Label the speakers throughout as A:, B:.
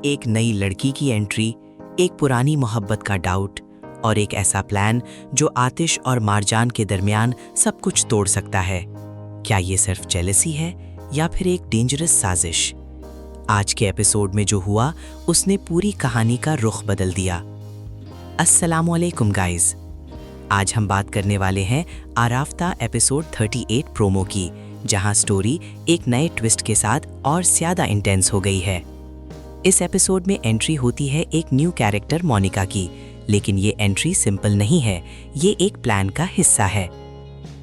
A: एक नई लड़की की एंट्री, एक पुरानी मोहब्बत का डाउट और एक ऐसा प्लान जो आतिश और मारजान के दरमियान सब कुछ तोड़ सकता है। क्या ये सिर्फ जेलसी है या फिर एक डेंजरस साजिश? आज के एपिसोड में जो हुआ उसने पूरी कहानी का रुख बदल दिया। अस्सलामुअलैकुम गाइस, आज हम बात करने वाले हैं आराफ्ता एपिसोड 38 प्रोमो की, जहां स्टोरी एक नए ट्विस्ट के साथ और ज़्यादा इंटेंस हो गई है। इस एपिसोड में एंट्री होती है एक न्यू कैरेक्टर मोनिका की, लेकिन ये एंट्री सिंपल नहीं है, ये एक प्लान का हिस्सा है।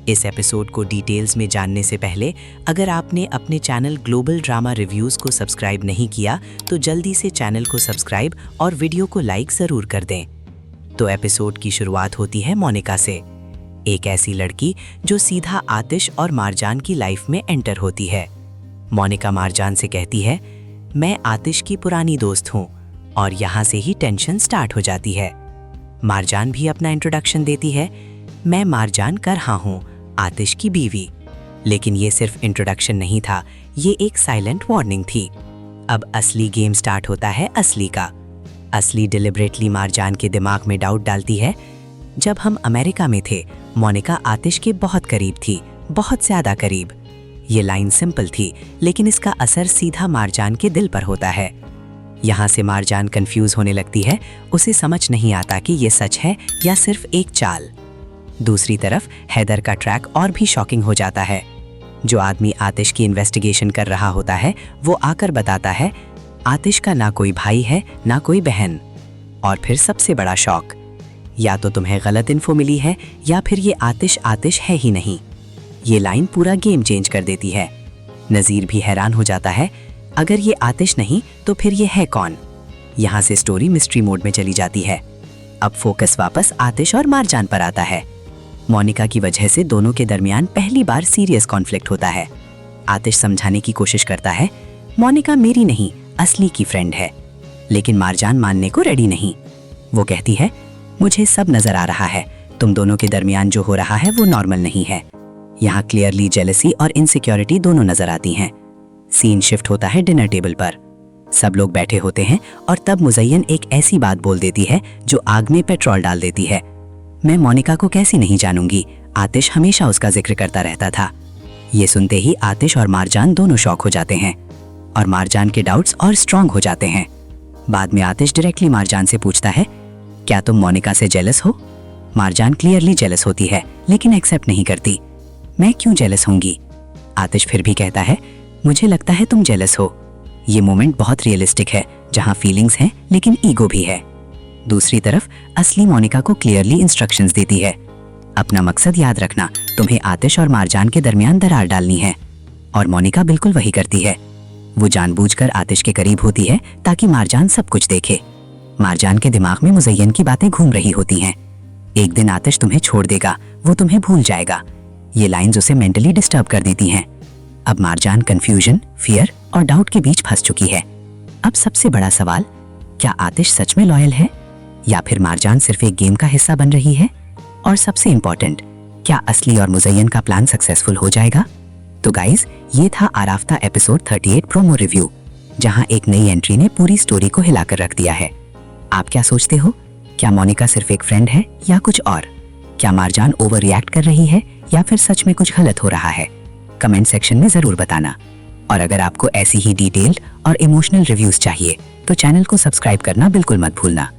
A: इस एपिसोड को डिटेल्स में जानने से पहले अगर आपने अपने चैनल ग्लोबल ड्रामा रिव्यूज़ को सब्सक्राइब नहीं किया तो जल्दी से चैनल को सब्सक्राइब और वीडियो को लाइक ज़रूर कर दें। तो एपिसोड की शुरुआत होती है मोनिका से, एक ऐसी लड़की जो सीधा आतिश और मारजान की लाइफ में एंटर होती है। मोनिका मारजान से कहती है, मैं आतिश की पुरानी दोस्त हूँ, और यहाँ से ही टेंशन स्टार्ट हो जाती है। मारजान भी अपना इंट्रोडक्शन देती है, मैं मारजान करहा हूँ, आतिश की बीवी। लेकिन ये सिर्फ इंट्रोडक्शन नहीं था, ये एक साइलेंट वार्निंग थी। अब असली गेम स्टार्ट होता है असली का। असली डिलिबरेटली मारजान के दिमाग में डाउट डालती है। जब हम अमेरिका में थे, मोनिका आतिश के बहुत करीब थी, बहुत ज़्यादा करीब। ये लाइन सिंपल थी, लेकिन इसका असर सीधा मारजान के दिल पर होता है। यहाँ से मारजान कंफ्यूज होने लगती है, उसे समझ नहीं आता कि ये सच है या सिर्फ एक चाल। दूसरी तरफ हैदर का ट्रैक और भी शॉकिंग हो जाता है। जो आदमी आतिश की इन्वेस्टिगेशन कर रहा होता है, वो आकर बताता है, आतिश का ना कोई भाई है ना कोई बहन। और फिर सबसे बड़ा शॉक, या तो तुम्हें गलत इन्फो मिली है या फिर ये आतिश है ही नहीं। ये लाइन पूरा गेम चेंज कर देती है। नज़ीर भी हैरान हो जाता है, अगर ये आतिश नहीं तो फिर ये है कौन? यहाँ से स्टोरी मिस्ट्री मोड में चली जाती है। अब फोकस वापस आतिश और मारजान पर आता है। मोनिका की वजह से दोनों के दरमियान पहली बार सीरियस कॉन्फ्लिक्ट होता है। आतिश समझाने की कोशिश करता है, मोनिका मेरी नहीं, असली की फ्रेंड है। लेकिन मारजान मानने को रेडी नहीं। वो कहती है, मुझे सब नजर आ रहा है, तुम दोनों के दरमियान जो हो रहा है वो नॉर्मल नहीं है। यहाँ क्लियरली जेलसी और इनसिक्योरिटी दोनों नजर आती हैं। सीन शिफ्ट होता है डिनर टेबल पर। सब लोग बैठे होते हैं और तब मुज़य्यन एक ऐसी बात बोल देती है जो आग में पेट्रोल डाल देती है। मैं मोनिका को कैसी नहीं जानूंगी, आतिश हमेशा उसका जिक्र करता रहता था। ये सुनते ही आतिश और मारजान दोनों शॉक हो जाते हैं और मारजान के डाउट्स और स्ट्रांग हो जाते हैं। बाद में आतिश डायरेक्टली मारजान से पूछता है, क्या तुम मोनिका से जेलस हो? मारजान क्लियरली जेलस होती है, लेकिन एक्सेप्ट नहीं करती। मैं क्यों जेलस होंगी? आतिश फिर भी कहता है, मुझे लगता है तुम जेलस हो। ये मोमेंट बहुत रियलिस्टिक है, जहां फीलिंग्स हैं लेकिन ईगो भी है। दूसरी तरफ असली मोनिका को क्लियरली इंस्ट्रक्शंस देती है, अपना मकसद याद रखना, तुम्हें आतिश और मारजान के दरमियान दरार डालनी है। और मोनिका बिल्कुल वही करती है। वो जानबूझकर आतिश के करीब होती है ताकि मारजान सब कुछ देखे। मारजान के दिमाग में मुज़य्यन की बातें घूम रही होती हैं। एक दिन आतिश तुम्हें छोड़ देगा, वो तुम्हें भूल जाएगा। ये लाइंस उसे मेंटली डिस्टर्ब कर देती हैं। अब मारजान कंफ्यूजन, फियर और डाउट के बीच फंस चुकी है। अब सबसे बड़ा सवाल, क्या आतिश सच में लॉयल है या फिर मारजान सिर्फ एक गेम का हिस्सा बन रही है? और सबसे इंपॉर्टेंट, क्या असली और मुज़य्यन का प्लान सक्सेसफुल हो जाएगा? तो गाइज, ये था आराफ्ता एपिसोड 38 प्रोमो रिव्यू, जहां एक नई एंट्री ने पूरी स्टोरी को हिलाकर रख दिया है। आप क्या सोचते हो? क्या मोनिका सिर्फ एक फ्रेंड है या कुछ और? क्या मारजान ओवर रिएक्ट कर रही है या फिर सच में कुछ गलत हो रहा है? कमेंट सेक्शन में जरूर बताना। और अगर आपको ऐसी ही डिटेल्ड और इमोशनल रिव्यूज चाहिए तो चैनल को सब्सक्राइब करना बिल्कुल मत भूलना।